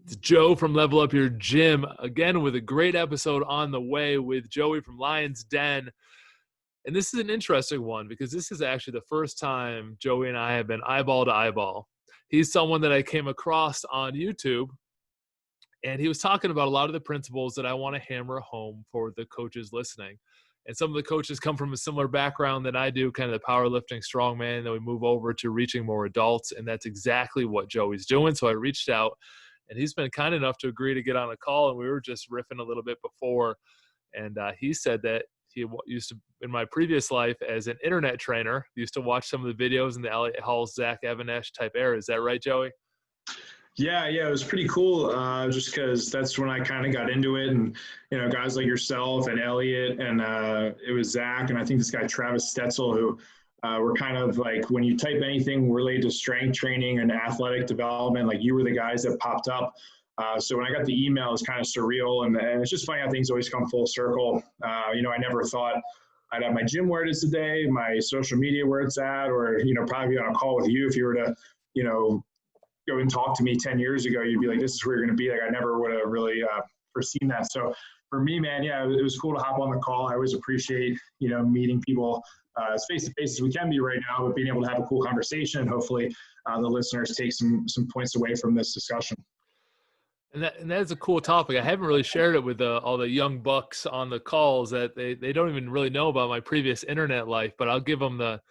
It's Joe from Level Up Your Gym, again with a great episode on the way with Joey from Lion's Den. And this is an interesting one because this is actually the first time Joey and I have been eyeball to eyeball. He's someone that I came across on YouTube, and he was talking about a lot of the principles that I want to hammer home for the coaches listening. And some of the coaches come from a similar background that I do, kind of the powerlifting strongman, and then we move over to reaching more adults, and that's exactly what Joey's doing. So I reached out, and he's been kind enough to agree to get on a call, and we were just riffing a little bit before. And he said that he used to, in my previous life as an internet trainer, used to watch some of the videos in the Elliot Hall, Zach Evanesh type era. Is that right, Joey? Yeah, it was pretty cool. Just because that's when I kind of got into it, and guys like yourself and Elliot, and it was Zach, and I think this guy Travis Stetzel, who were kind of like, when you type anything related to strength training and athletic development, like you were the guys that popped up. So when I got the email, it was kind of surreal, and it's just funny how things always come full circle. I never thought I'd have my gym where it is today, my social media where it's at, or probably be on a call with you if you were to go and talk to me 10 years ago, you'd be like, this is where you're going to be. Like, I never would have really foreseen that. So for me, man, yeah, it was cool to hop on the call. I always appreciate, meeting people as face-to-face as we can be right now, but being able to have a cool conversation, and hopefully the listeners take some points away from this discussion. And that is a cool topic. I haven't really shared it with all the young bucks on the calls that they don't even really know about my previous internet life, but I'll give them the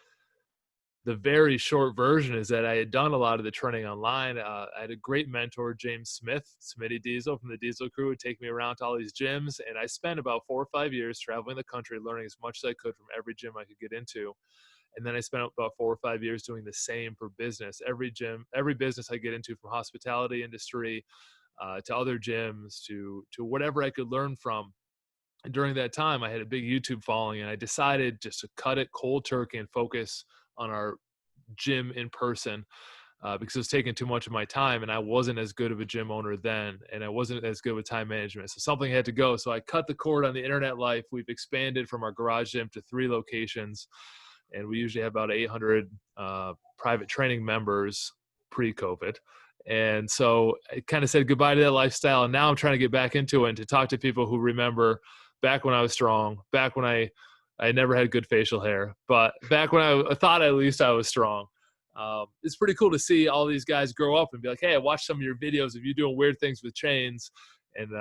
very short version is that I had done a lot of the training online. I had a great mentor, James Smith, Smitty Diesel from the Diesel crew, would take me around to all these gyms. And I spent about 4 or 5 years traveling the country, learning as much as I could from every gym I could get into. And then I spent about 4 or 5 years doing the same for business. Every gym, every business I get into, from hospitality industry to other gyms to whatever I could learn from. And during that time, I had a big YouTube following, and I decided just to cut it cold turkey and focus on our gym in person because it was taking too much of my time, and I wasn't as good of a gym owner then, and I wasn't as good with time management. So something had to go. So I cut the cord on the internet life. We've expanded from our garage gym to 3 locations, and we usually have about 800 private training members pre-COVID. And so I kind of said goodbye to that lifestyle, and now I'm trying to get back into it and to talk to people who remember back when I was strong, back when I never had good facial hair, but back when I thought at least I was strong. It's pretty cool to see all these guys grow up and be like, hey, I watched some of your videos of you doing weird things with chains and,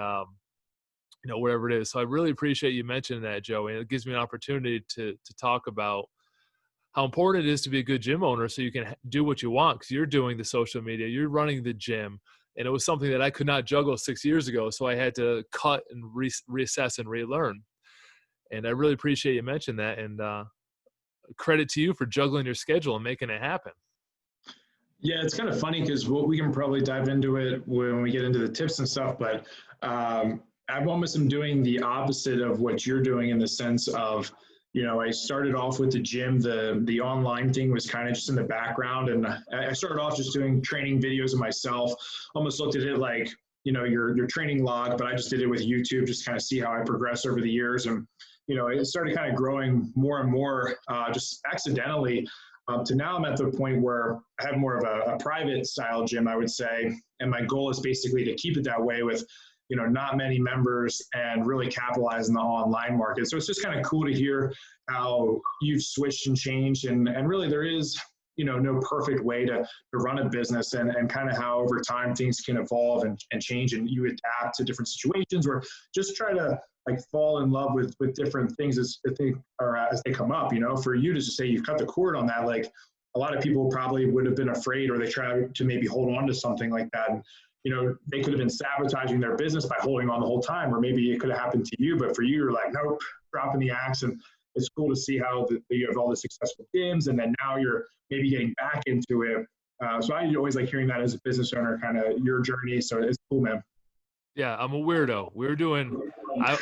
whatever it is. So I really appreciate you mentioning that, Joey. And it gives me an opportunity to talk about how important it is to be a good gym owner so you can do what you want, because you're doing the social media, you're running the gym. And it was something that I could not juggle 6 years ago. So I had to cut and reassess and relearn. And I really appreciate you mentioning that, and credit to you for juggling your schedule and making it happen. Yeah, it's kind of funny because we can probably dive into it when we get into the tips and stuff, but I almost am doing the opposite of what you're doing, in the sense of, I started off with the gym. The online thing was kind of just in the background, and I started off just doing training videos of myself. Almost looked at it like, your training log, but I just did it with YouTube, just kind of see how I progress over the years. And it started kind of growing more and more, just accidentally, to now I'm at the point where I have more of a private style gym, I would say. And my goal is basically to keep it that way with, not many members, and really capitalize on the online market. So it's just kind of cool to hear how you've switched and changed. And really there is, no perfect way to run a business, and kind of how over time things can evolve and change, and you adapt to different situations, or just try to fall in love with different things as they come up. For you to just say you've cut the cord on that, like a lot of people probably would have been afraid, or they try to maybe hold on to something like that. And, they could have been sabotaging their business by holding on the whole time, or maybe it could have happened to you, but for you, you're like, nope, dropping the axe. And it's cool to see how you have all the successful gyms, and then now you're maybe getting back into it. So I always like hearing that as a business owner, kind of your journey. So it's cool, man. Yeah, I'm a weirdo.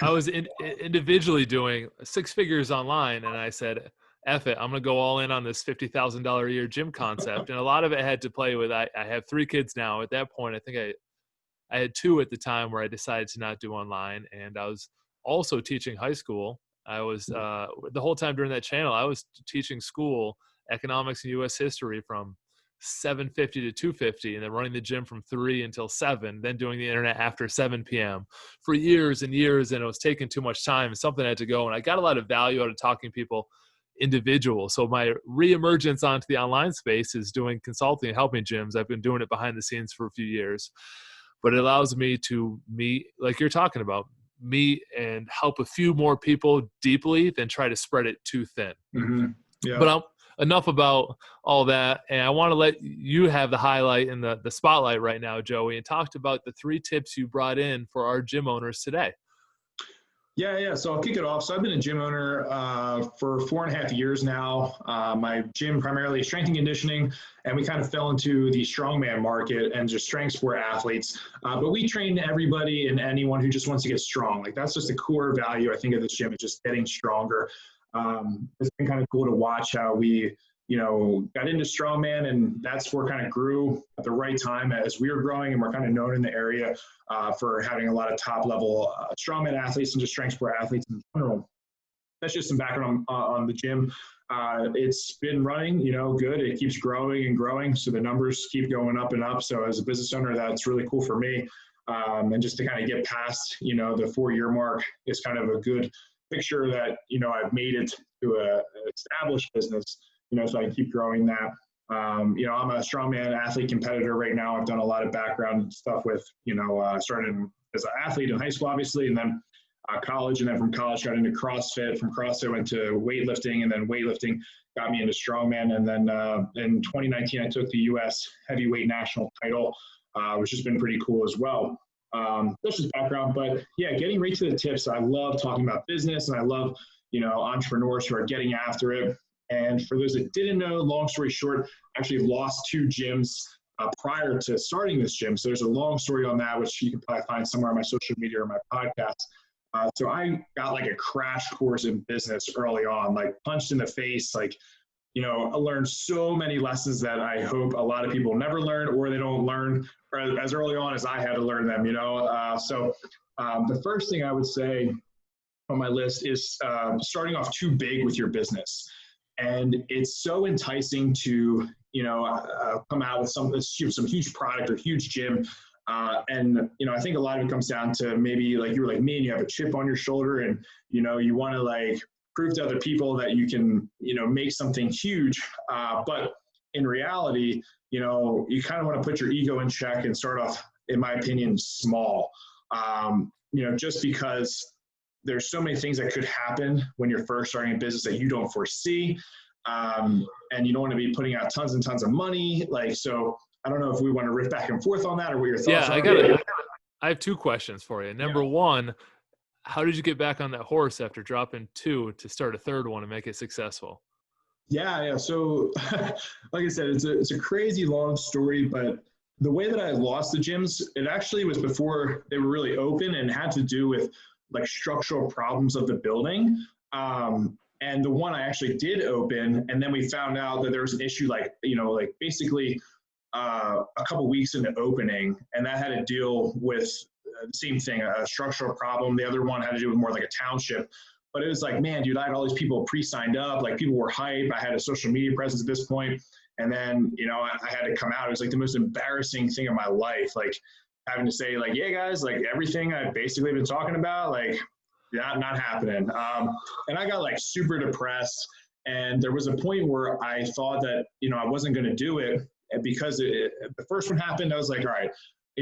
I was individually doing 6 figures online, and I said, F it, I'm going to go all in on this $50,000 a year gym concept. And a lot of it had to play with, I have 3 kids now. At that point, I think I had 2 at the time where I decided to not do online. And I was also teaching high school. I was, the whole time during that channel, I was teaching school economics and U.S. history from 7:50 to 2:50, and then running the gym from 3 until 7, then doing the internet after 7 p.m. for years and years. And it was taking too much time, and something had to go. And I got a lot of value out of talking to people individual. So my reemergence onto the online space is doing consulting and helping gyms. I've been doing it behind the scenes for a few years, but it allows me to meet, like you're talking about, meet and help a few more people deeply than try to spread it too thin. Mm-hmm. Yeah. But enough about all that. And I want to let you have the highlight and the spotlight right now, Joey, and talked about the 3 tips you brought in for our gym owners today. Yeah. So I'll kick it off. So I've been a gym owner for 4.5 years now. My gym primarily is strength and conditioning, and we kind of fell into the strongman market and just strength sport athletes. But we train everybody and anyone who just wants to get strong. Like that's just a core value, I think, of this gym, is just getting stronger. It's been kind of cool to watch how we, got into strongman, and that sport kind of grew at the right time as we were growing, and we're kind of known in the area for having a lot of top level strongman athletes and just strength sport athletes in general. That's just some background on the gym. It's been running, good. It keeps growing and growing. So the numbers keep going up and up. So as a business owner, that's really cool for me. And just to kind of get past, the 4-year mark is kind of a good picture that, I've made it to an established business, so I can keep growing that. I'm a strongman athlete competitor right now. I've done a lot of background stuff with, started as an athlete in high school, obviously, and then college. And then from college, got into CrossFit. From CrossFit, went to weightlifting, and then weightlifting got me into strongman. And then in 2019, I took the U.S. heavyweight national title, which has been pretty cool as well. That's just background, but yeah, getting right to the tips. I love talking about business, and I love, entrepreneurs who are getting after it. And for those that didn't know, long story short, I actually lost 2 gyms prior to starting this gym. So there's a long story on that, which you can probably find somewhere on my social media or my podcast. So I got like a crash course in business early on, like punched in the face, like, I learned so many lessons that I hope a lot of people never learn, or they don't learn as early on as I had to learn them, So the first thing I would say on my list is starting off too big with your business. And it's so enticing to, come out with some huge product or huge gym. And, I think a lot of it comes down to maybe like you were like me and you have a chip on your shoulder, and, you want to like prove to other people that you can, make something huge. But in reality, you kind of want to put your ego in check and start off, in my opinion, small, just because there's so many things that could happen when you're first starting a business that you don't foresee. And you don't want to be putting out tons and tons of money. So I don't know if we want to riff back and forth on that, or what your thoughts are. I have 2 questions for you. Number one, how did you get back on that horse after dropping 2 to start a third one and make it successful? Yeah. So like I said, it's a crazy long story, but the way that I lost the gyms, it actually was before they were really open, and had to do with like structural problems of the building. And the one I actually did open, and then we found out that there was an issue, basically a couple weeks into opening, and that had to deal with the same thing, a structural problem. The other one had to do with more like a township. But it was like, man, dude, I had all these people pre-signed up. Like, people were hype. I had a social media presence at this point. And then, I had to come out. It was like the most embarrassing thing of my life. Like, having to say, like, yeah, guys, like everything I've basically been talking about, like, not happening. And I got like super depressed. And there was a point where I thought that, I wasn't going to do it. And because the first one happened, I was like, all right,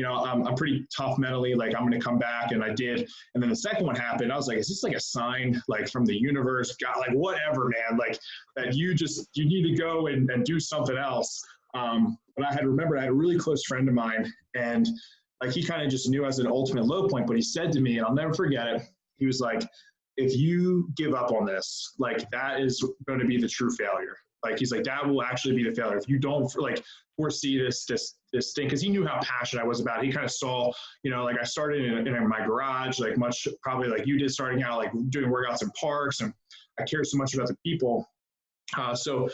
I'm pretty tough mentally, like I'm going to come back. And I did. And then the second one happened. I was like, is this like a sign, like from the universe? God, like whatever, man, like that you need to go and do something else. But I had a really close friend of mine, and like, he kind of just knew as an ultimate low point, but he said to me, and I'll never forget it. He was like, if you give up on this, like that is going to be the true failure. Like, he's like, that will actually be the failure. If you don't like foresee this thing, because he knew how passionate I was about it. He kind of saw, like I started in my garage, like much probably like you did starting out, like doing workouts in parks, and I care so much about the people. So,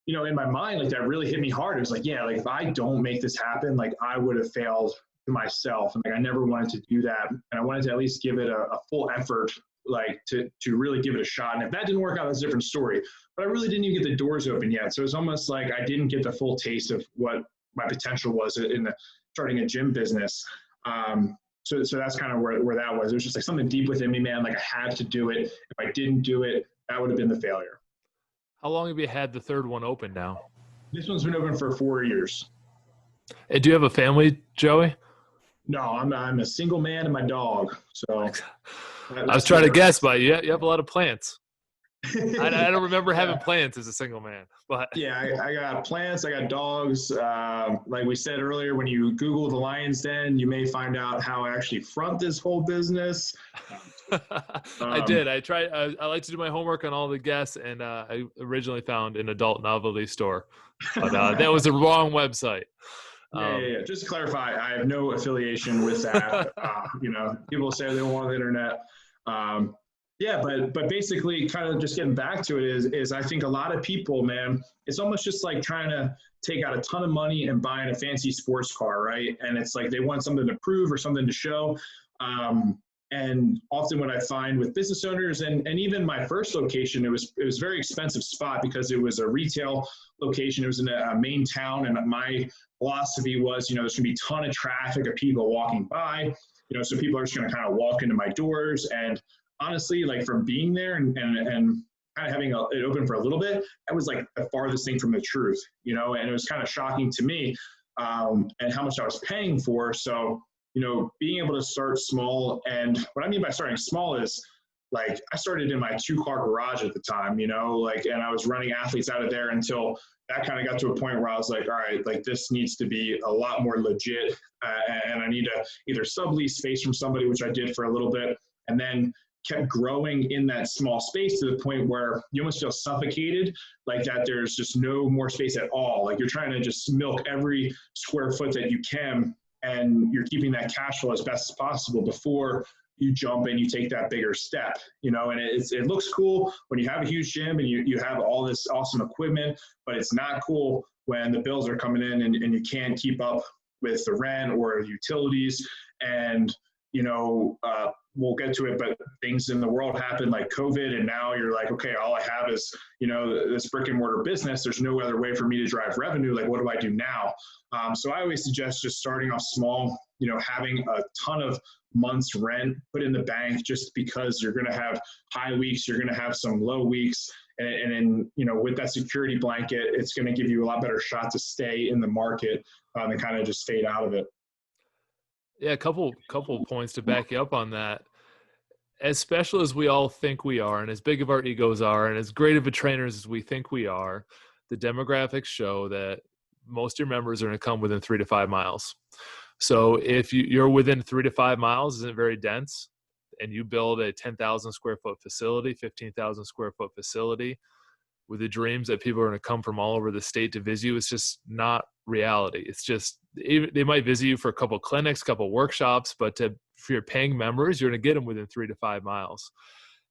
in my mind, like that really hit me hard. It was like, yeah, like if I don't make this happen, like I would have failed to myself. And like, I never wanted to do that. And I wanted to at least give it a full effort, like to really give it a shot. And if that didn't work out, that's a different story. But I really didn't even get the doors open yet. So it's almost like I didn't get the full taste of what my potential was in starting a gym business. So that's kind of where that was. It was just like something deep within me, man. Like I had to do it. If I didn't do it, that would have been the failure. How long have you had the third one open now? This one's been open for 4 years. And do you have a family, Joey? No, I'm a single man and my dog. So I was trying to guess, but you have a lot of plants. I don't remember having plants as a single man, but yeah, I got plants, I got dogs. Like we said earlier, when you Google the Lion's Den, you may find out how I actually front this whole business. I did. I tried. I like to do my homework on all the guests, and I originally found an adult novelty store, but that was the wrong website. Yeah. Just to clarify, I have no affiliation with that. People say they want the internet. But basically, kind of just getting back to it is I think a lot of people, man, it's almost just like trying to take out a ton of money and buying a fancy sports car, right? And it's like they want something to prove or something to show. And often what I find with business owners and even my first location, it was a very expensive spot because it was a retail location. It was in a main town. And my philosophy was, there's going to be a ton of traffic of people walking by, so people are just going to kind of walk into my doors. And honestly, like from being there and kind of having it open for a little bit, that was like the farthest thing from the truth, and it was kind of shocking to me and how much I was paying for. So, being able to start small, and what I mean by starting small is like I started in my 2-car garage at the time, and I was running athletes out of there until that kind of got to a point where I was like, all right, like this needs to be a lot more legit, and I need to either sublease space from somebody, which I did for a little bit, and then kept growing in that small space to the point where you almost feel suffocated, like that there's just no more space at all. Like you're trying to just milk every square foot that you can, and you're keeping that cash flow as best as possible before you jump and you take that bigger step, and it looks cool when you have a huge gym and you have all this awesome equipment, but it's not cool when the bills are coming in and you can't keep up with the rent or utilities. And we'll get to it, but things in the world happen like COVID, and now you're like, okay, all I have is, this brick and mortar business. There's no other way for me to drive revenue. Like, what do I do now? So I always suggest just starting off small, having a ton of months rent put in the bank, just because you're going to have high weeks, you're going to have some low weeks. And then, with that security blanket, it's going to give you a lot better shot to stay in the market and kind of just fade out of it. Yeah, a couple points to back you up on that. As special as we all think we are, and as big of our egos are, and as great of a trainers as we think we are, the demographics show that most of your members are going to come within 3 to 5 miles. So if you're within 3 to 5 miles, isn't very dense, and you build a 10,000 square foot facility, 15,000 square foot facility, with the dreams that people are going to come from all over the state to visit you, it's just not reality. It's just, they might visit you for a couple of clinics, couple of workshops, but for your paying members, you're going to get them within 3 to 5 miles.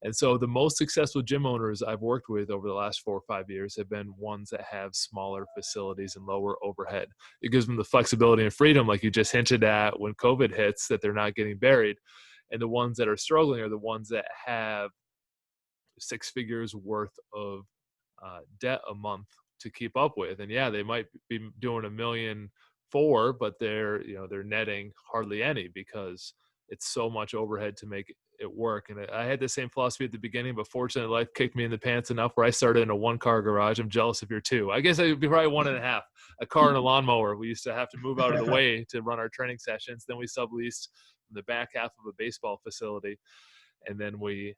And so the most successful gym owners I've worked with over the last 4 or 5 years have been ones that have smaller facilities and lower overhead. It gives them the flexibility and freedom, like you just hinted at, when COVID hits, that they're not getting buried. And the ones that are struggling are the ones that have 6 figures worth of debt a month to keep up with. And yeah, they might be doing $1.4 million, but they're netting hardly any because it's so much overhead to make it work. And I had the same philosophy at the beginning, but fortunately life kicked me in the pants enough where I started in a 1-car garage. I'm jealous of your 2. I guess I'd be probably 1.5, a car and a lawnmower. We used to have to move out of the way to run our training sessions. Then we subleased the back half of a baseball facility. And then we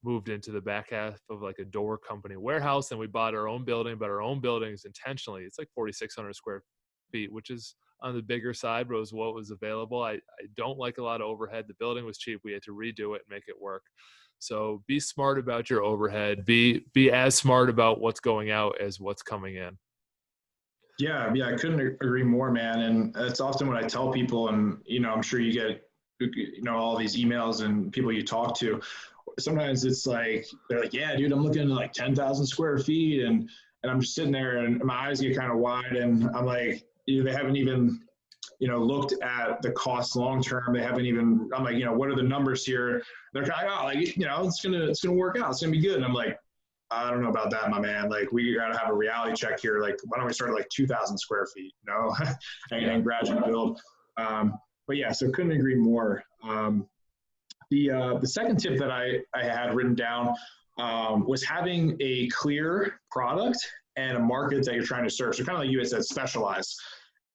moved into the back half of like a door company warehouse. And we bought our own building, but our own buildings intentionally, it's like 4,600 square feet, which is on the bigger side, but it was what was available. I don't like a lot of overhead. The building was cheap. We had to redo it and make it work. So be smart about your overhead. Be as smart about what's going out as what's coming in. Yeah, I couldn't agree more, man. And that's often what I tell people. And, I'm sure you get, all these emails and people you talk to. Sometimes it's like, they're like, yeah, dude, I'm looking at like 10,000 square feet. And I'm just sitting there and my eyes get kind of wide. And I'm like, they haven't even, looked at the cost long-term. They haven't even, I'm like, what are the numbers here? They're kind of like, it's going to work out. It's going to be good. And I'm like, I don't know about that, my man. Like, we got to have a reality check here. Like, why don't we start at like 2,000 square feet, and gradually build. But yeah, so couldn't agree more. The second tip that I had written down was having a clear product and a market that you're trying to serve. So kind of like you had said, specialize.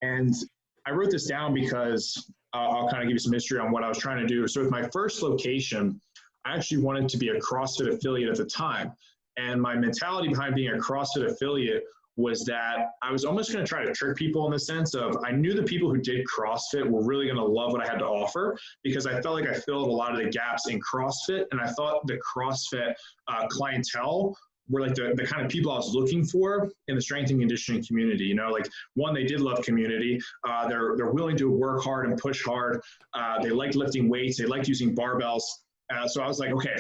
And I wrote this down because I'll kind of give you some history on what I was trying to do. So with my first location, I actually wanted to be a CrossFit affiliate at the time. And my mentality behind being a CrossFit affiliate was that I was almost going to try to trick people in the sense of I knew the people who did CrossFit were really going to love what I had to offer because I felt like I filled a lot of the gaps in CrossFit. And I thought the CrossFit clientele were like the kind of people I was looking for in the strength and conditioning community. Like one, they did love community. They're willing to work hard and push hard. They liked lifting weights. They liked using barbells. So I was like, okay,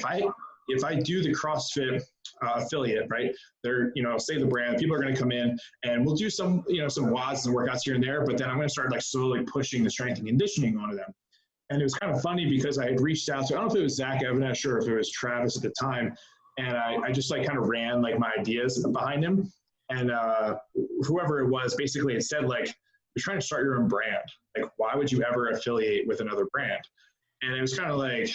if I do the CrossFit affiliate, right? They're, say the brand, people are going to come in and we'll do some, some WODs and workouts here and there, but then I'm going to start like slowly pushing the strength and conditioning onto them. And it was kind of funny because I had reached out to, I don't know if it was Zach, I'm not sure if it was Travis at the time. And I just like kind of ran like my ideas behind him. And whoever it was basically had said like, you're trying to start your own brand. Like, why would you ever affiliate with another brand? And it was kind of like,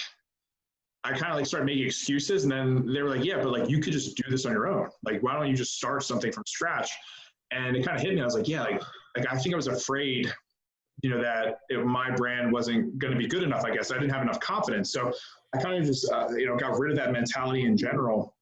I kind of like started making excuses, and then they were like, yeah, but like you could just do this on your own. Like, why don't you just start something from scratch? And it kind of hit me. I was like, yeah, like I think I was afraid, that my brand wasn't going to be good enough. I guess I didn't have enough confidence. So I kind of just, got rid of that mentality in general.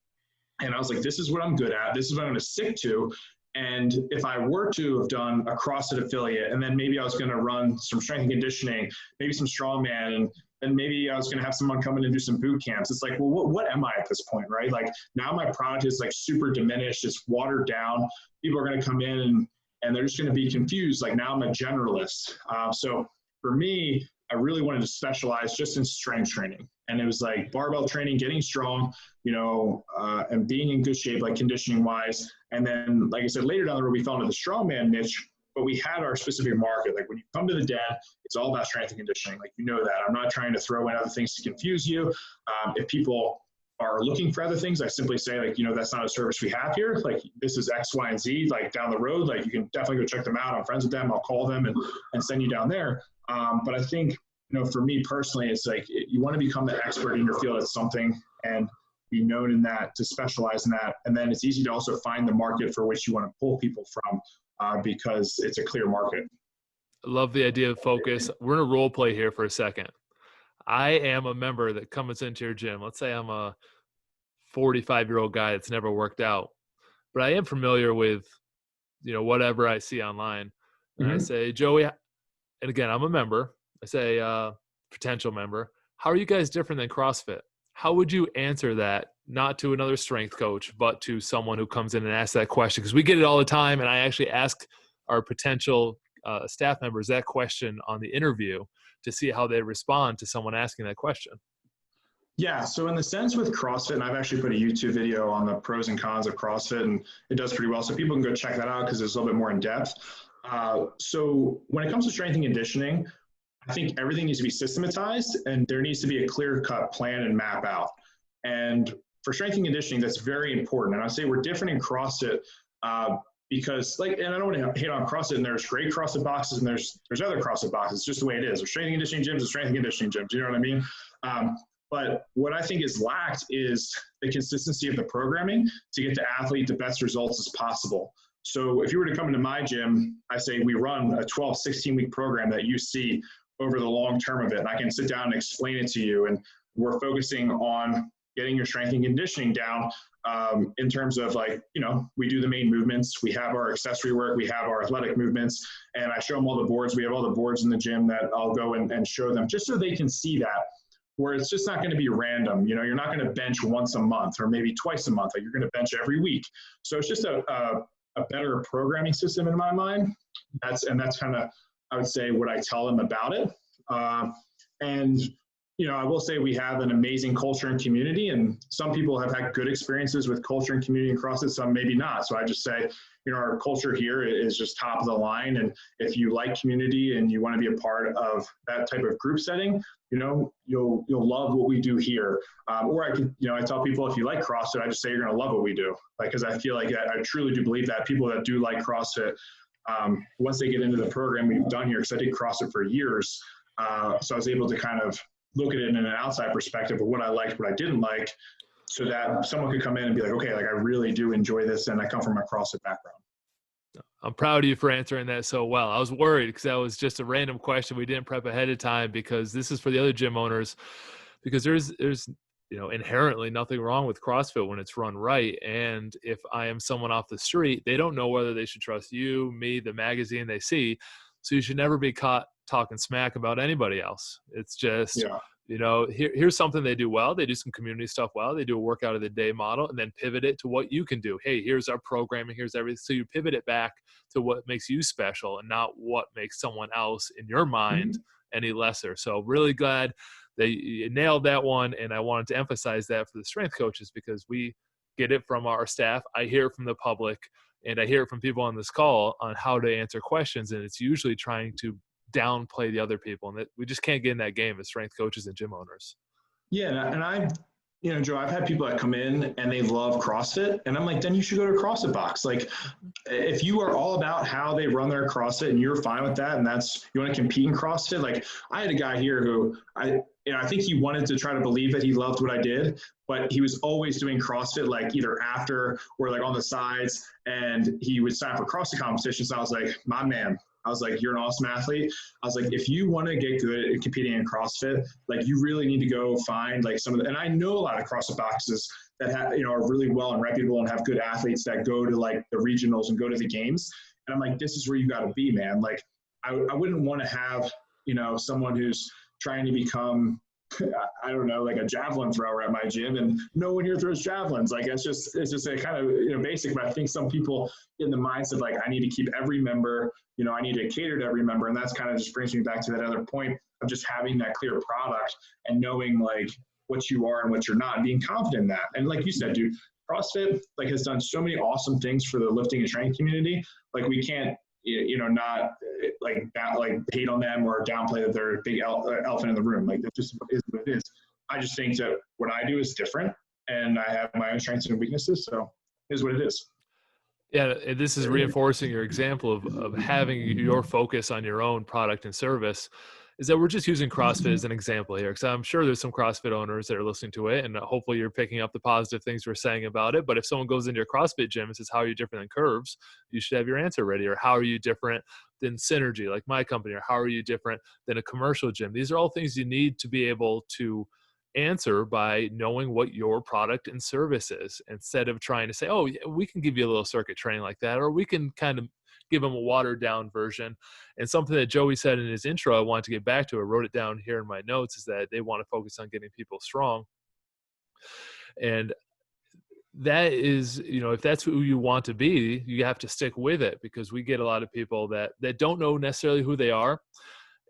And I was like, this is what I'm good at. This is what I'm going to stick to. And if I were to have done a CrossFit affiliate, and then maybe I was going to run some strength and conditioning, maybe some strongman, and maybe I was going to have someone come in and do some boot camps. It's like, well, what am I at this point, right? Like now my product is like super diminished. It's watered down. People are going to come in and they're just going to be confused. Like now I'm a generalist. So for me, I really wanted to specialize just in strength training. And it was like barbell training, getting strong, and being in good shape, like conditioning wise. And then, like I said, later down the road, we fell into the strongman niche, but we had our specific market. Like when you come to the den, it's all about strength and conditioning. Like, that. I'm not trying to throw in other things to confuse you. If people are looking for other things, I simply say like, that's not a service we have here. Like this is X, Y, and Z, like down the road, like you can definitely go check them out. I'm friends with them. I'll call them and send you down there. But I think, for me personally, it's like you want to become the expert in your field at something and be known in that, to specialize in that. And then it's easy to also find the market for which you want to pull people from because it's a clear market. I love the idea of focus. We're going to role play here for a second. I am a member that comes into your gym. Let's say I'm a 45-year-old guy that's never worked out, but I am familiar with, whatever I see online. And I say, Joey, and again, I'm a member. I say, potential member, how are you guys different than CrossFit? How would you answer that, not to another strength coach, but to someone who comes in and asks that question? Because we get it all the time, and I actually ask our potential staff members that question on the interview to see how they respond to someone asking that question. Yeah, so in the sense with CrossFit, and I've actually put a YouTube video on the pros and cons of CrossFit, and it does pretty well. So people can go check that out because it's a little bit more in depth. So when it comes to strength and conditioning, I think everything needs to be systematized and there needs to be a clear-cut plan and map out. And for strength and conditioning, that's very important. And I say we're different in CrossFit because, and I don't want to hate on CrossFit, and there's great CrossFit boxes and there's other CrossFit boxes. It's just the way it is. There's strength and conditioning gyms and strength and conditioning gyms. You know what I mean? But what I think is lacked is the consistency of the programming to get the athlete the best results as possible. So if you were to come into my gym, I say we run a 12, 16-week program that you see over the long term of it. And I can sit down and explain it to you. And we're focusing on getting your strength and conditioning down in terms of like, we do the main movements. We have our accessory work. We have our athletic movements. And I show them all the boards. We have all the boards in the gym that I'll go and show them just so they can see that, where it's just not going to be random. You're not going to bench once a month or maybe twice a month. Like you're going to bench every week. So it's just a better programming system in my mind. That's kind of, I would say, what I tell them about it. And, I will say we have an amazing culture and community, and some people have had good experiences with culture and community in CrossFit, some maybe not. So I just say, our culture here is just top of the line. And if you like community and you want to be a part of that type of group setting, you'll love what we do here. Or I tell people, if you like CrossFit, I just say you're going to love what we do. Because I feel like I truly do believe that people that do like CrossFit, once they get into the program we've done here, because I did CrossFit for years, so I was able to kind of look at it in an outside perspective of what I liked, what I didn't like, so that someone could come in and be like, okay, like I really do enjoy this, and I come from a CrossFit background. I'm proud of you for answering that so well. I was worried because that was just a random question we didn't prep ahead of time, because this is for the other gym owners, because there's inherently nothing wrong with CrossFit when it's run right. And if I am someone off the street, they don't know whether they should trust you, me, the magazine they see. So you should never be caught talking smack about anybody else. It's just, here's something they do well. They do some community stuff well. They do a workout of the day model, and then pivot it to what you can do. Hey, here's our programming. Here's everything. So you pivot it back to what makes you special and not what makes someone else in your mind any lesser. So really glad that you nailed that one. And I wanted to emphasize that for the strength coaches, because we get it from our staff. I hear it from the public, and I hear it from people on this call on how to answer questions. And it's usually trying to downplay the other people, and that we just can't get in that game as strength coaches and gym owners. Yeah, and I, Joe, I've had people that come in and they love CrossFit, and I'm like, then you should go to CrossFit Box. Like, if you are all about how they run their CrossFit and you're fine with that, and you want to compete in CrossFit. Like, I had a guy here who I think he wanted to try to believe that he loved what I did, but he was always doing CrossFit, like either after or like on the sides, and he would sign up for CrossFit competitions. So I was like, my man. I was like, you're an awesome athlete. I was like, if you want to get good at competing in CrossFit, like you really need to go find like and I know a lot of CrossFit boxes that have, are really well and reputable and have good athletes that go to like the regionals and go to the games. And I'm like, this is where you got to be, man. Like, I wouldn't want to have, someone who's trying to become, I don't know, like a javelin thrower at my gym, and no one here throws javelins. Like, it's just a kind of, basic, but I think some people in the mindset, like, I need to keep every member, I need to cater to every member. And that's kind of just brings me back to that other point of just having that clear product and knowing like what you are and what you're not, and being confident in that. And like you said, dude, CrossFit like has done so many awesome things for the lifting and strength community. Like, we can't, not like that, like hate on them or downplay that they're a big elephant in the room. Like, that just is what it is. I just think that what I do is different, and I have my own strengths and weaknesses. So it is what it is. Yeah, this is reinforcing your example of having your focus on your own product and service, is that we're just using CrossFit as an example here, because I'm sure there's some CrossFit owners that are listening to it, and hopefully you're picking up the positive things we're saying about it. But if someone goes into your CrossFit gym and says, how are you different than Curves? You should have your answer ready. Or how are you different than Synergy, like my company? Or how are you different than a commercial gym? These are all things you need to be able to answer by knowing what your product and service is, instead of trying to say, oh, we can give you a little circuit training like that, or we can kind of give them a watered down version. And something that Joey said in his intro, I want to get back to, I wrote it down here in my notes, is that they want to focus on getting people strong. And that is, if that's who you want to be, you have to stick with it, because we get a lot of people that don't know necessarily who they are.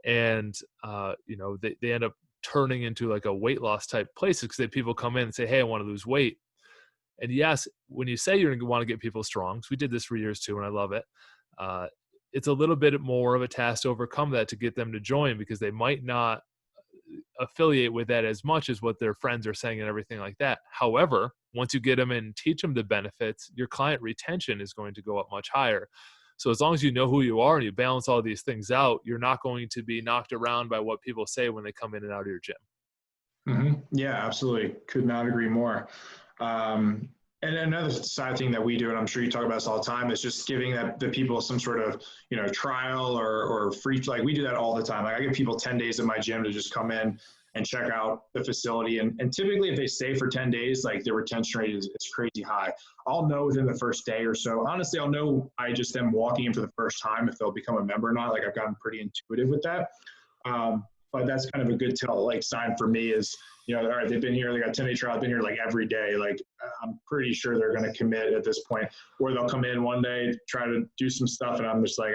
And, they end up turning into like a weight loss type places, because people come in and say, hey, I want to lose weight. And yes, when you say you're going to want to get people strong, because we did this for years too, and I love it, it's a little bit more of a task to overcome that, to get them to join, because they might not affiliate with that as much as what their friends are saying and everything like that. However, once you get them in and teach them the benefits, your client retention is going to go up much higher. So as long as you know who you are and you balance all these things out, you're not going to be knocked around by what people say when they come in and out of your gym. Mm-hmm. Yeah, absolutely. Could not agree more. And another side thing that we do, and I'm sure you talk about this all the time, is just giving the people some sort of, trial or free, like we do that all the time. Like, I give people 10 days at my gym to just come in and check out the facility. And typically if they stay for 10 days, like their retention rate is crazy high. I'll know within the first day or so. Honestly, I'll know by just them walking in for the first time if they'll become a member or not. Like, I've gotten pretty intuitive with that. But that's kind of a good sign for me is, all right, they've been here, they got 10-day trial, I've been here like every day. Like, I'm pretty sure they're going to commit at this point. Or they'll come in one day, try to do some stuff, and I'm just like,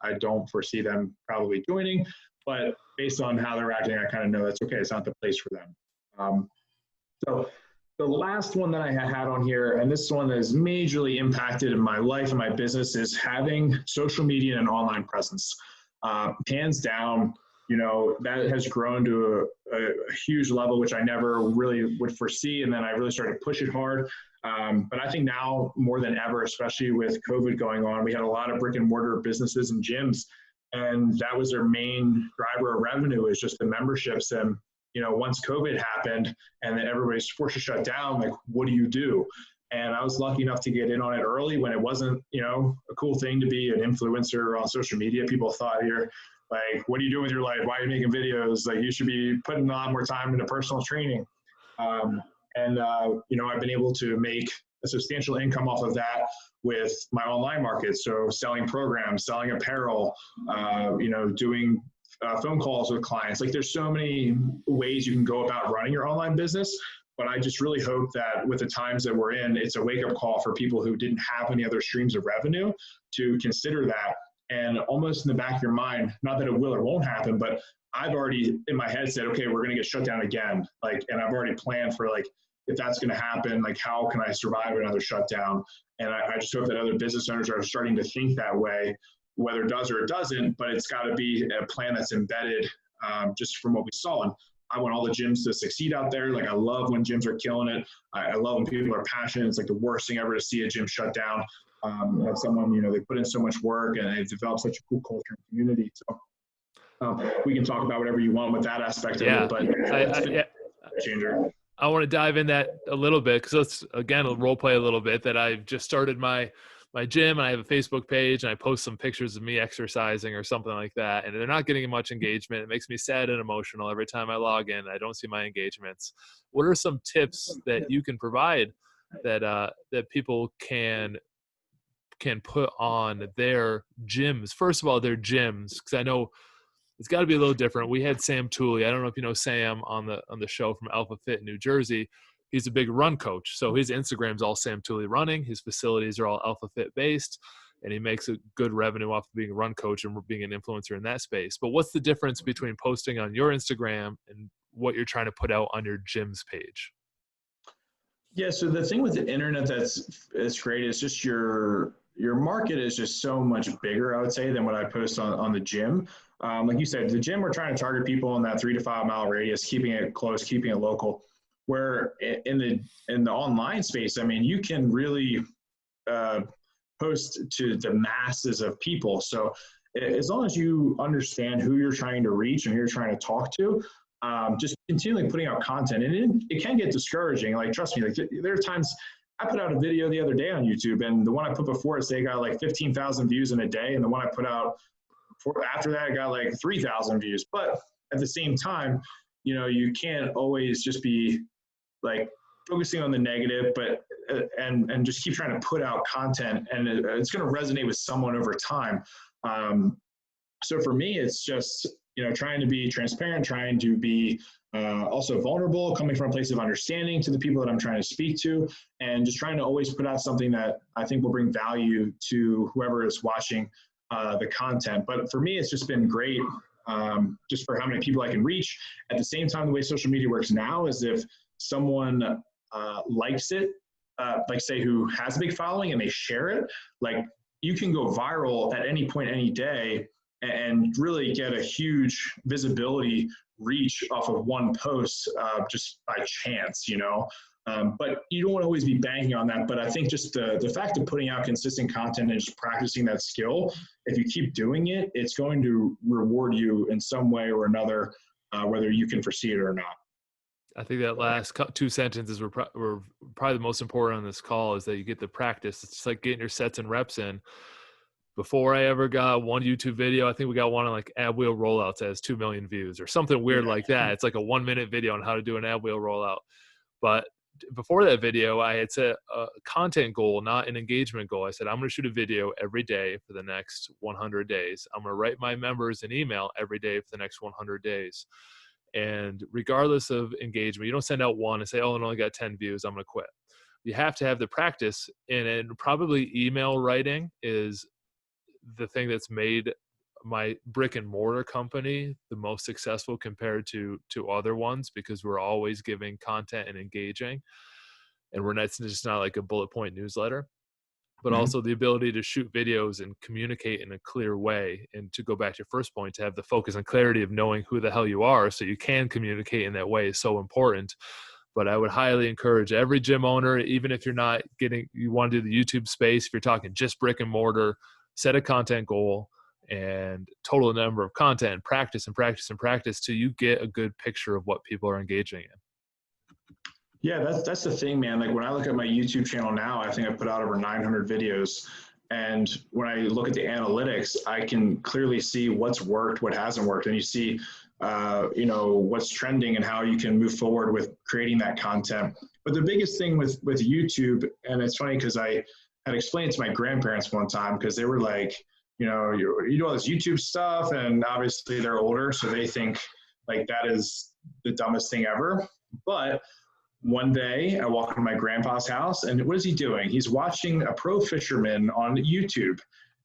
I don't foresee them probably joining. but based on how they're acting, I kind of know that's okay. It's not the place for them. So the last one that I had on here, and this one that has majorly impacted in my life and my business, is having social media and online presence. Hands down, that has grown to a huge level, which I never really would foresee. And then I really started to push it hard. But I think now more than ever, especially with COVID going on, we had a lot of brick and mortar businesses and gyms, and that was their main driver of revenue, is just the memberships. And once COVID happened and then everybody's forced to shut down, like, what do you do? And I was lucky enough to get in on it early when it wasn't, a cool thing to be an influencer on social media. People thought, you're like, what are you doing with your life? Why are you making videos? Like, you should be putting a lot more time into personal training. I've been able to make a substantial income off of that with my online market. So selling programs, selling apparel, doing phone calls with clients. Like, there's so many ways you can go about running your online business. But I just really hope that with the times that we're in, it's a wake-up call for people who didn't have any other streams of revenue to consider that. And almost in the back of your mind, not that it will or won't happen, but I've already in my head said, okay, we're going to get shut down again. And I've already planned for, if that's going to happen, how can I survive another shutdown? And I just hope that other business owners are starting to think that way, whether it does or it doesn't, but it's got to be a plan that's embedded just from what we saw. And I want all the gyms to succeed out there. I love when gyms are killing it. I love when people are passionate. It's the worst thing ever to see a gym shut down. Have someone, they put in so much work and they've developed such a cool culture and community. So we can talk about whatever you want with that aspect of it, but it's been a changer. I want to dive in that a little bit, because let's, again, role play a little bit, that I've just started my gym, and I have a Facebook page, and I post some pictures of me exercising or something like that, and they're not getting much engagement. It makes me sad and emotional every time I log in. I don't see my engagements. What are some tips that you can provide that people can put on their gyms? First of all, their gyms, because I know it's got to be a little different. We had Sam Tooley. I don't know if you know Sam on the show from Alpha Fit in New Jersey. He's a big run coach. So his Instagram's all Sam Tooley running. His facilities are all Alpha Fit based, and he makes a good revenue off of being a run coach and being an influencer in that space. But what's the difference between posting on your Instagram and what you're trying to put out on your gym's page? Yeah. So the thing with the internet that's great is just your market is just so much bigger, I would say, than what I post on the gym. Like you said, the gym, we're trying to target people in that 3 to 5 mile radius, keeping it close, keeping it local. Where in the online space, I mean, you can really post to the masses of people. So as long as you understand who you're trying to reach and who you're trying to talk to, just continually putting out content. And it can get discouraging. Trust me, there are times I put out a video the other day on YouTube, and the one I put before it, say, got 15,000 views in a day. And the one I put out after that, I got 3,000 views. But at the same time, you can't always just be focusing on the negative, but and just keep trying to put out content, and it's going to resonate with someone over time. So for me, it's just trying to be transparent, trying to be also vulnerable, coming from a place of understanding to the people that I'm trying to speak to, and just trying to always put out something that I think will bring value to whoever is watching the content. But for me, it's just been great, just for how many people I can reach. At the same time, the way social media works now is if someone likes it, say who has a big following, and they share it, you can go viral at any point, any day, and really get a huge visibility reach off of one post just by chance, but you don't want to always be banking on that. But I think just the fact of putting out consistent content and just practicing that skill, if you keep doing it, it's going to reward you in some way or another, whether you can foresee it or not. I think that last 2 sentences were probably the most important on this call, is that you get the practice. It's just like getting your sets and reps in. Before I ever got one YouTube video, I think we got one on ab wheel rollouts that has 2 million views or something weird like that. It's like a 1-minute video on how to do an ab wheel rollout. But before that video, I had set a content goal, not an engagement goal. I said, I'm going to shoot a video every day for the next 100 days. I'm going to write my members an email every day for the next 100 days. And regardless of engagement, you don't send out one and say, oh, it only got 10 views, I'm going to quit. You have to have the practice, and probably email writing is the thing that's made my brick and mortar company the most successful compared to other ones, because we're always giving content and engaging, and it's just not like a bullet point newsletter, but Mhm. also the ability to shoot videos and communicate in a clear way. And to go back to your first point, to have the focus and clarity of knowing who the hell you are so you can communicate in that way is so important. But I would highly encourage every gym owner, even if you're not you want to do the YouTube space, if you're talking just brick and mortar, set a content goal and total number of content, and practice and practice and practice till you get a good picture of what people are engaging in. Yeah, that's the thing, man. Like when I look at my YouTube channel now, I think I put out over 900 videos. And when I look at the analytics, I can clearly see what's worked, what hasn't worked. And you see, what's trending and how you can move forward with creating that content. But the biggest thing with YouTube, and it's funny because I had explained it to my grandparents one time, because they were like, you do all this YouTube stuff, and obviously they're older, so they think like that is the dumbest thing ever. But one day I walk into my grandpa's house, and what is he doing? He's watching a pro fisherman on YouTube.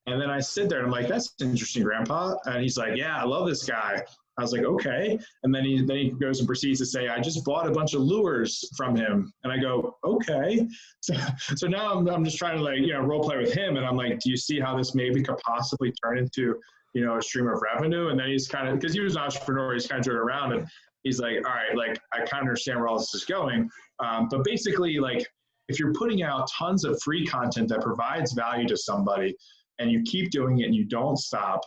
And then I sit there and I'm like, that's interesting, Grandpa. And he's like, yeah, I love this guy. I was like, okay. And then he goes and proceeds to say, I just bought a bunch of lures from him. And I go, okay. So now I'm just trying to role play with him. And I'm like, do you see how this maybe could possibly turn into, a stream of revenue? And then he's kind of, because he was an entrepreneur, he's kind of joking around, and he's like, all right, like I kind of understand where all this is going. But basically, like if you're putting out tons of free content that provides value to somebody, and you keep doing it and you don't stop,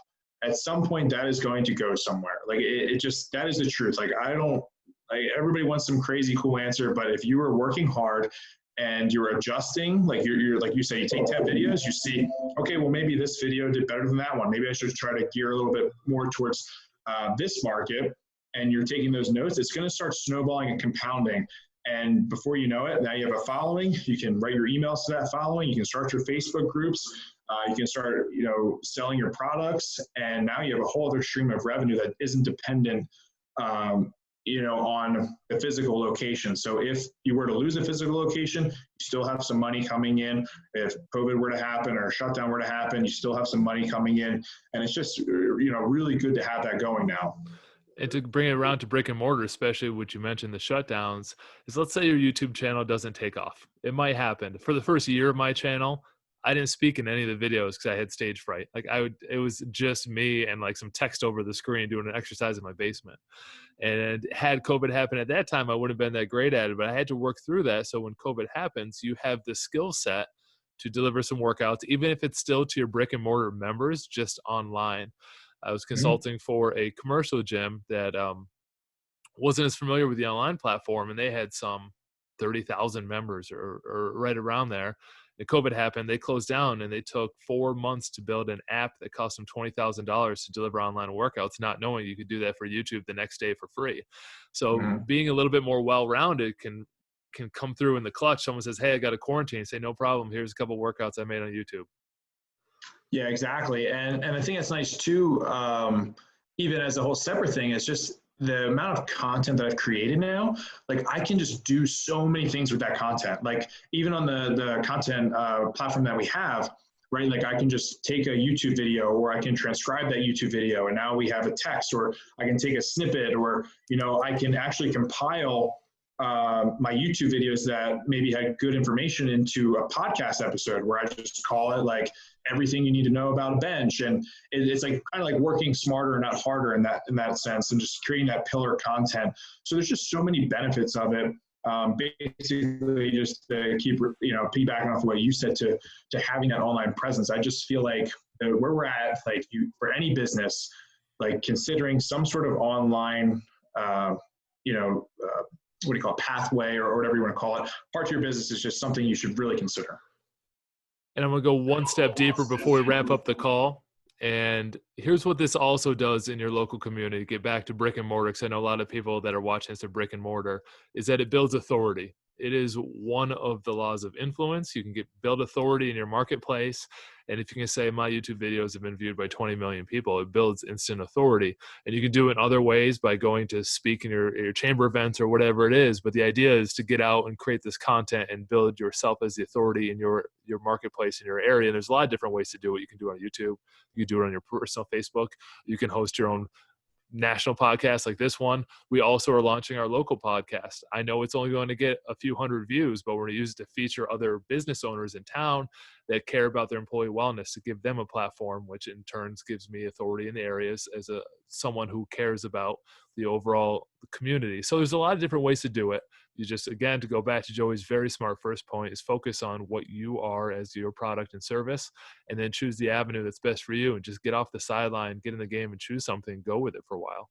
at some point that is going to go somewhere. Like it just, that is the truth. Like everybody wants some crazy cool answer, but if you are working hard and you're adjusting, like you're like you say, you take 10 videos, you see, okay, well maybe this video did better than that one. Maybe I should try to gear a little bit more towards this market. And you're taking those notes, it's going to start snowballing and compounding. And before you know it, now you have a following. You can write your emails to that following. You can start your Facebook groups. You can start, selling your products. And now you have a whole other stream of revenue that isn't dependent, on the physical location. So if you were to lose a physical location, you still have some money coming in. If COVID were to happen or a shutdown were to happen, you still have some money coming in. And it's just, really good to have that going now. And to bring it around to brick and mortar, especially what you mentioned, the shutdowns, is let's say your YouTube channel doesn't take off. It might happen. For the first year of my channel, I didn't speak in any of the videos because I had stage fright. It was just me and like some text over the screen doing an exercise in my basement. And had COVID happened at that time, I wouldn't have been that great at it, but I had to work through that. So when COVID happens, you have the skill set to deliver some workouts, even if it's still to your brick and mortar members, just online. I was consulting for a commercial gym that wasn't as familiar with the online platform, and they had some 30,000 members or right around there. And COVID happened, they closed down, and they took 4 months to build an app that cost them $20,000 to deliver online workouts, not knowing you could do that for YouTube the next day for free. So being a little bit more well-rounded can come through in the clutch. Someone says, hey, I got a quarantine. Say, no problem. Here's a couple workouts I made on YouTube. Yeah, exactly. And I think it's nice too, even as a whole separate thing, it's just the amount of content that I've created now. Like I can just do so many things with that content. Like even on the content platform that we have, right? Like I can just take a YouTube video, or I can transcribe that YouTube video, and now we have a text, or I can take a snippet, or, I can actually compile my YouTube videos that maybe had good information into a podcast episode where I just call it like everything you need to know about a bench. And it's like kind of like working smarter, not harder in that sense, and just creating that pillar content. So there's just so many benefits of it. Basically just to keep, piggybacking off of what you said, to having that online presence. I just feel like where we're at, like for any business, like considering some sort of online, what do you call it, pathway or whatever you want to call it, part of your business is just something you should really consider. And I'm going to go one step deeper before we wrap up the call. And here's what this also does in your local community. Get back to brick and mortar, because I know a lot of people that are watching this are brick and mortar, is that it builds authority. It is one of the laws of influence. You can build authority in your marketplace. And if you can say my YouTube videos have been viewed by 20 million people, it builds instant authority. And you can do it in other ways by going to speak in your chamber events or whatever it is. But the idea is to get out and create this content and build yourself as the authority in your marketplace in your area. And there's a lot of different ways to do it. You can do it on YouTube. You can do it on your personal Facebook. You can host your own national podcast like this one. We also are launching our local podcast. I know it's only going to get a few hundred views, but we're going to use it to feature other business owners in town that care about their employee wellness, to give them a platform, which in turn gives me authority in the areas as someone who cares about the overall community. So there's a lot of different ways to do it. You just, again, to go back to Joey's very smart first point, is focus on what you are as your product and service, and then choose the avenue that's best for you, and just get off the sideline, get in the game and choose something, go with it for a while.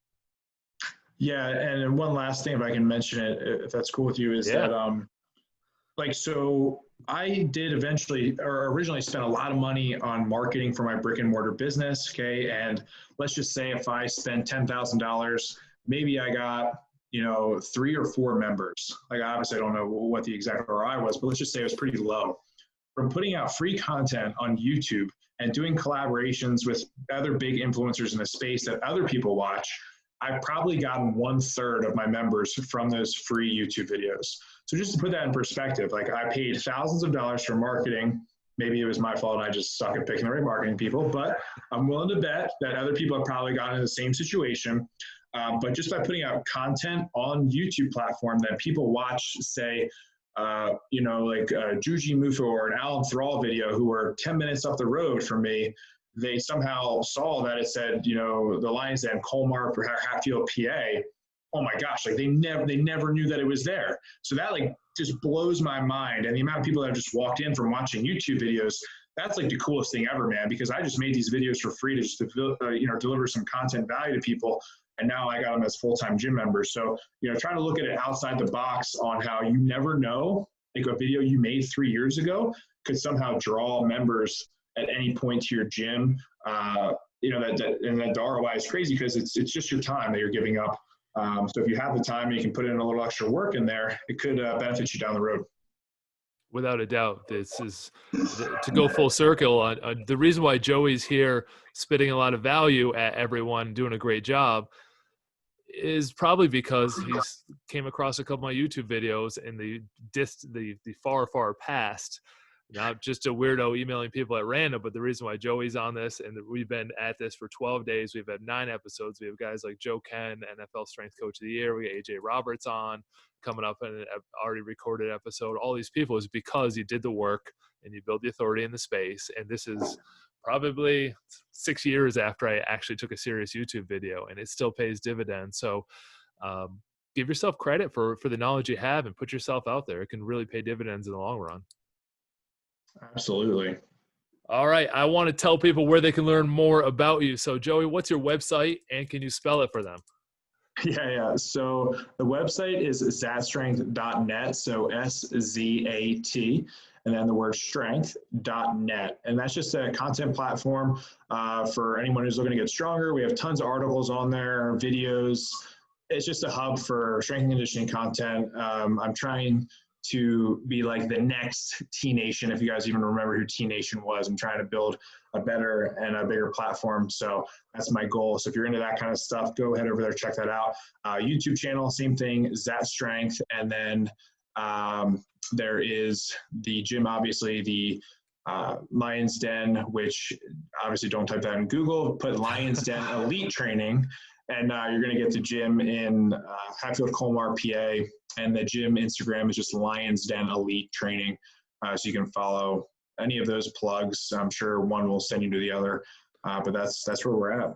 Yeah. And one last thing, if I can mention it, if that's cool with you, is that, so I did originally spend a lot of money on marketing for my brick and mortar business. Okay. And let's just say if I spend $10,000, maybe I got, 3 or 4 members. Like, obviously I don't know what the exact ROI was, but let's just say it was pretty low. From putting out free content on YouTube and doing collaborations with other big influencers in the space that other people watch, I've probably gotten 1/3 of my members from those free YouTube videos. So just to put that in perspective, like, I paid thousands of dollars for marketing. Maybe it was my fault and I just suck at picking the right marketing people, but I'm willing to bet that other people have probably gotten in the same situation. But just by putting out content on YouTube platform that people watch, say, like Juji Mufo or an Alan Thrall video, who were 10 minutes up the road from me, they somehow saw that it said, the Lions Den, Colmar, Hatfield, PA. Oh my gosh, like they never knew that it was there. So that just blows my mind. And the amount of people that have just walked in from watching YouTube videos, that's like the coolest thing ever, man, because I just made these videos for free to just deliver some content value to people. And now I got them as full-time gym members. So, try to look at it outside the box on how you never know, like a video you made 3 years ago could somehow draw members at any point to your gym. And that the ROI is crazy because it's just your time that you're giving up. So if you have the time and you can put in a little extra work in there, it could benefit you down the road. Without a doubt, this is to go full circle. The reason why Joey's here spitting a lot of value at everyone, doing a great job, is probably because he's came across a couple of my YouTube videos in the far past. Not just a weirdo emailing people at random, but the reason why Joey's on this, and we've been at this for 12 days. We've had 9 episodes. We have guys like Joe Ken, NFL Strength Coach of the Year. We got AJ Roberts on coming up in an already recorded episode. All these people is because you did the work and you built the authority in the space. And this is probably 6 years after I actually took a serious YouTube video, and it still pays dividends. So give yourself credit for the knowledge you have and put yourself out there. It can really pay dividends in the long run. Absolutely. All right. I want to tell people where they can learn more about you. So Joey, what's your website, and can you spell it for them? Yeah. So the website is zatstrength.net. So SZAT, and then the word strength.net. And that's just a content platform for anyone who's looking to get stronger. We have tons of articles on there, videos. It's just a hub for strength and conditioning content. I'm trying to be like the next T Nation. If you guys even remember who T Nation was, I'm trying to build a better and a bigger platform. So that's my goal. So if you're into that kind of stuff, go ahead over there, check that out. YouTube channel, same thing, Zat Strength. And then there is the gym, obviously the Lions Den, which obviously don't type that in Google, put Lions Den Elite Training. And you're going to get the gym in Hatfield, Colmar, PA. And the gym Instagram is just Lions Den Elite Training. So you can follow any of those plugs. I'm sure one will send you to the other. But that's where we're at.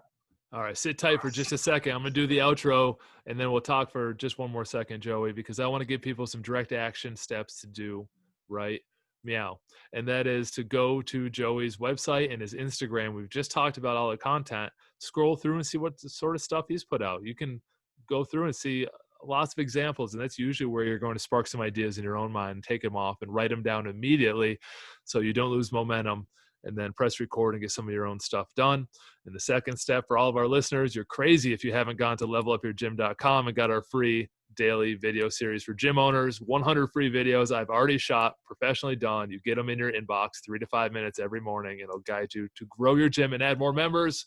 All right. Sit tight for just a second. I'm going to do the outro, and then we'll talk for just one more second, Joey, because I want to give people some direct action steps to do, right? Meow. And that is to go to Joey's website and his Instagram. We've just talked about all the content. Scroll through and see what sort of stuff he's put out. You can go through and see lots of examples, and that's usually where you're going to spark some ideas in your own mind and take them off and write them down immediately so you don't lose momentum. and then press record and get some of your own stuff done. And the second step for all of our listeners, you're crazy if you haven't gone to levelupyourgym.com and got our free daily video series for gym owners. 100 free videos I've already shot, professionally done. You get them in your inbox 3 to 5 minutes every morning, and it'll guide you to grow your gym and add more members.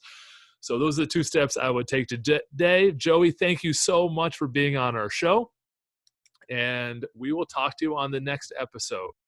So those are the 2 steps I would take today. Joey, thank you so much for being on our show, and we will talk to you on the next episode.